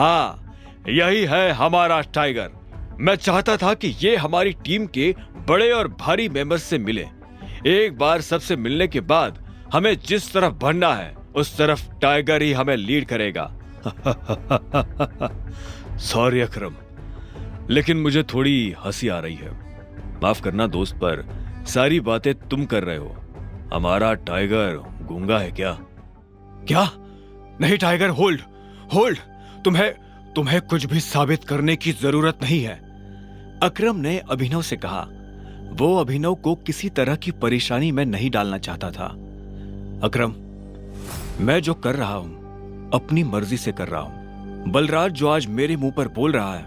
हाँ, यही है हमारा टाइगर। मैं चाहता था कि ये हमारी टीम के बड़े और भारी मेंबर्स से मिले। एक बार सबसे मिलने के बाद हमें जिस तरफ बढ़ना है उस तरफ टाइगर ही हमें लीड करेगा। सॉरी अकरम, लेकिन मुझे थोड़ी हंसी आ रही है। माफ करना दोस्त, पर सारी बातें तुम कर रहे हो। हमारा टाइगर गूंगा है क्या? क्या? नहीं टाइगर, होल्ड होल्ड। तुम्हें कुछ भी साबित करने की जरूरत नहीं है, अकरम ने अभिनव से कहा। वो अभिनव को किसी तरह की परेशानी में नहीं डालना चाहता था। अकरम, मैं जो कर रहा हूं अपनी मर्जी से कर रहा हूं। बलराज जो आज मेरे मुंह पर बोल रहा है,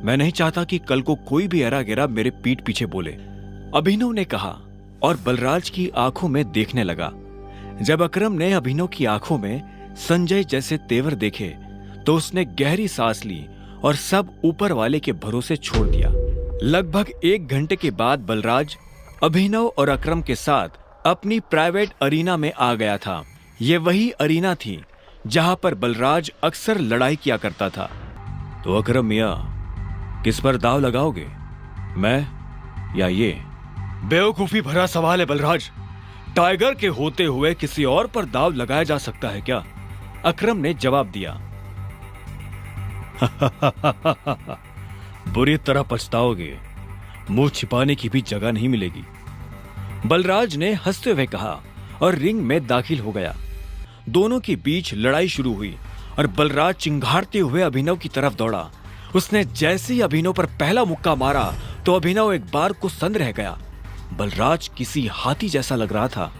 मैं नहीं चाहता कि कल को कोई भी एरा गेरा मेरे पीठ पीछे बोले, अभिनव ने कहा और बलराज की आंखों में देखने लगा। जब अकरम ने अभिनव की आंखों में संजय जैसे तेवर देखे तो उसने गहरी सांस ली और सब ऊपर वाले के भरोसे छोड़ दिया। लगभग 1 घंटे के बाद बलराज अभिनव और अकरम के साथ अपनी प्राइवेट अरीना में आ गया था। ये वही अरीना थी जहां पर बलराज अक्सर लड़ाई किया करता था। तो अकरम मियां, किस पर दाव लगाओगे, मैं या ये? बेवकूफी भरा सवाल है बलराज। टाइगर के होते हुए किसी और पर दाव लगाया जा सकता है क्या? अकरम ने जवाब दिया। बुरी तरह पछताओगे, मुंह छिपाने की भी जगह नहीं मिलेगी, बलराज ने हंसते हुए कहा और रिंग में दाखिल हो गया। दोनों के बीच लड़ाई शुरू हुई और बलराज चिंघाड़ते हुए अभिनव की तरफ दौड़ा। उसने जैसे ही अभिनव पर पहला मुक्का मारा तो अभिनव एक बार को सन्न रह गया। बलराज किसी हाथी जैसा लग रहा था।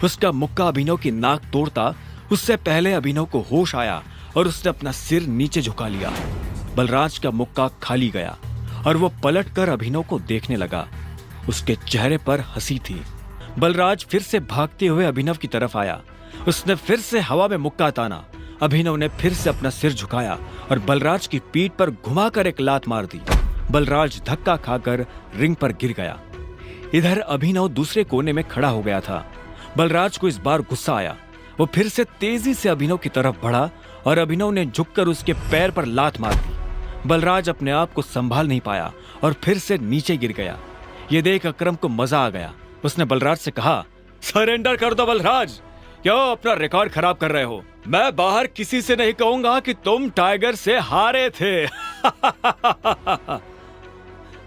उसका मुक्का अभिनव की नाक तोड़ता उससे पहले अभिनव को होश आया और उसने अपना सिर नीचे झुका लिया। बलराज का मुक्का खाली गया और वो पलटकर अभिनव को देखने लगा। उसके चेहरे पर हंसी थी। बलराज फिर से भागते हुए अभिनव की तरफ आया। उसने फिर से हवा में मुक्का ताना। अभिनव ने फिर से अपना सिर झुकाया और बलराज की पीठ पर घुमाकर एक लात मार दी। बलराज धक्का खाकर रिंग पर गिर गया। इधर अभिनव दूसरे कोने में खड़ा हो गया था। बलराज को इस बार गुस्सा आया। वो फिर से तेजी से अभिनव की तरफ बढ़ा और अभिनव ने झुककर उसके पैर पर लात मार दी। बलराज अपने आप को संभाल नहीं पाया और फिर से नीचे गिर गया। ये देख अकरम को मजा आ गया। उसने बलराज से कहा, सरेंडर कर दो बलराज, क्यों अपना रिकॉर्ड खराब कर रहे हो? मैं बाहर किसी से नहीं कहूंगा कि तुम टाइगर से हारे थे।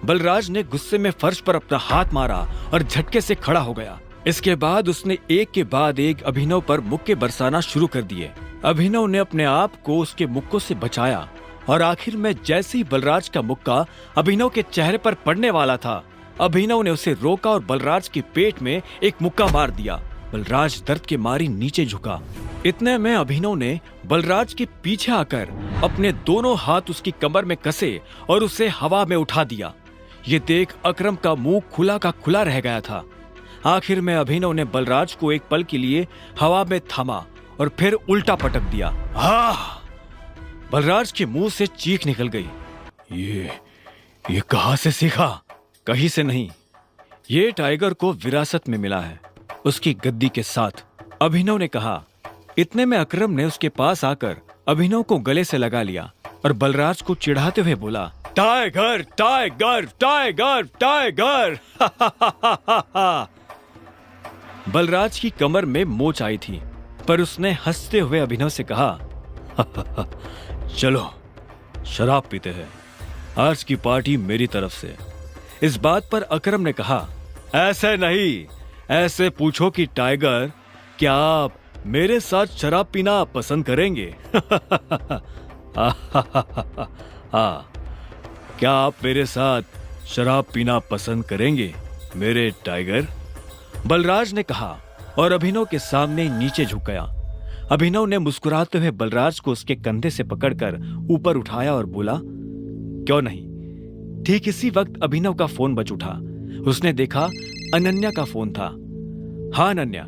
बलराज ने गुस्से में फर्श पर अपना हाथ मारा और झटके से खड़ा हो गया। इसके बाद उसने एक के बाद एक अभिनव पर मुक्के बरसाना शुरू कर दिए। अभिनव ने अपने आप को उसके मुक्कों से बचाया और आखिर में जैसे ही बलराज का मुक्का अभिनव के चेहरे पर पड़ने वाला था, अभिनव ने उसे रोका और बलराज के पेट में एक मुक्का मार दिया। बलराज दर्द के मारी नीचे झुका। इतने में अभिनव ने बलराज के पीछे आकर अपने दोनों हाथ उसकी कमर में कसे और उसे हवा में उठा दिया। ये देख अकरम का मुंह खुला का खुला रह गया था। आखिर में अभिनव ने बलराज को एक पल के लिए हवा में थामा और फिर उल्टा पटक दिया। बलराज के मुंह से चीख निकल गई। ये कहां से सीखा? कहीं से नहीं, ये टाइगर को विरासत में मिला है, उसकी गद्दी के साथ, अभिनव ने कहा। इतने में अकरम ने उसके पास आकर अभिनव को गले से लगा लिया और बलराज को चिढ़ाते हुए बोला, tiger tiger tiger tiger. Balraj की कमर में मोच आई थी, पर उसने हंसते हुए अभिनव से कहा, चलो शराब पीते हैं, आज की पार्टी मेरी तरफ से। इस बात पर अकरम ने कहा, ऐसे नहीं, ऐसे पूछो कि टाइगर, क्या आप मेरे साथ शराब पीना पसंद करेंगे? क्या आप मेरे साथ शराब पीना पसंद करेंगे मेरे टाइगर? बलराज ने कहा और अभिनव के सामने नीचे झुक गया। अभिनव ने मुस्कुराते हुए बलराज को उसके कंधे से पकड़कर ऊपर उठाया और बोला, क्यों नहीं। ठीक इसी वक्त अभिनव का फोन बज उठा। उसने देखा अनन्या का फोन था। हाँ अनन्या,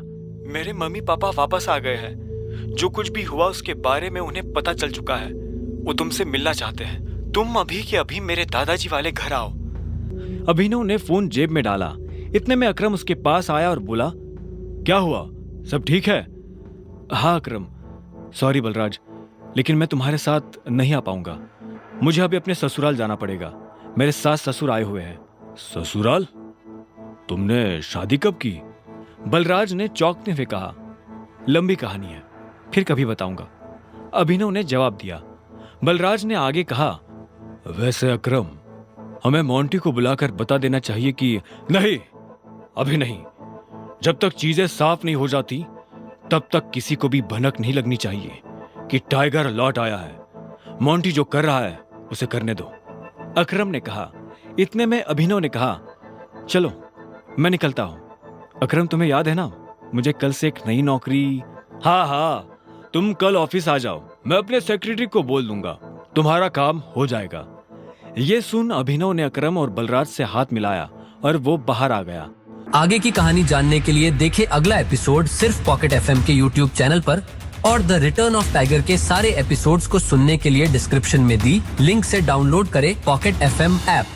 मेरे मम्मी पापा वापस आ गए हैं। जो कुछ भी हुआ उसके बारे में उन्हें पता चल चुका है। वो तुमसे मिलना चाहते हैं। तुम अभी के अभी मेरे दादाजी वाले घर आओ। अभिनव ने फोन जेब में डाला। इतने में अकरम उसके पास आया और बोला, क्या हुआ, सब ठीक है? हाँ अकरम, सॉरी बलराज, लेकिन मैं तुम्हारे साथ नहीं आ पाऊंगा। मुझे अभी अपने ससुराल जाना पड़ेगा। मेरे सास ससुर आए हुए हैं। ससुराल? तुमने शादी कब की? बलराज ने चौंकते हुए कहा। लंबी कहानी है, फिर कभी बताऊंगा, अभिनव ने जवाब दिया। बलराज ने आगे कहा, वैसे अकरम, हमें मोंटी को बुलाकर बता देना चाहिए कि नहीं, अभी नहीं। जब तक चीजें साफ नहीं हो जाती तब तक किसी को भी भनक नहीं लगनी चाहिए कि टाइगर लौट आया है। मोंटी जो कर रहा है उसे करने दो, अकरम ने कहा। इतने में अभिनव ने कहा, चलो मैं निकलता हूं। अकरम, तुम्हें याद है ना, मुझे कल से एक नई नौकरी। हाँ, तुम कल ऑफिस आ जाओ, मैं अपने सेक्रेटरी को बोल दूंगा, तुम्हारा काम हो जाएगा। ये सुन अभिनव ने अकरम और बलराज से हाथ मिलाया और वो बाहर आ गया। आगे की कहानी जानने के लिए देखें अगला एपिसोड सिर्फ पॉकेट एफएम के यूट्यूब चैनल पर, और द रिटर्न ऑफ टाइगर के सारे एपिसोड्स को सुनने के लिए डिस्क्रिप्शन में दी लिंक से डाउनलोड करें पॉकेट एफएम ऐप।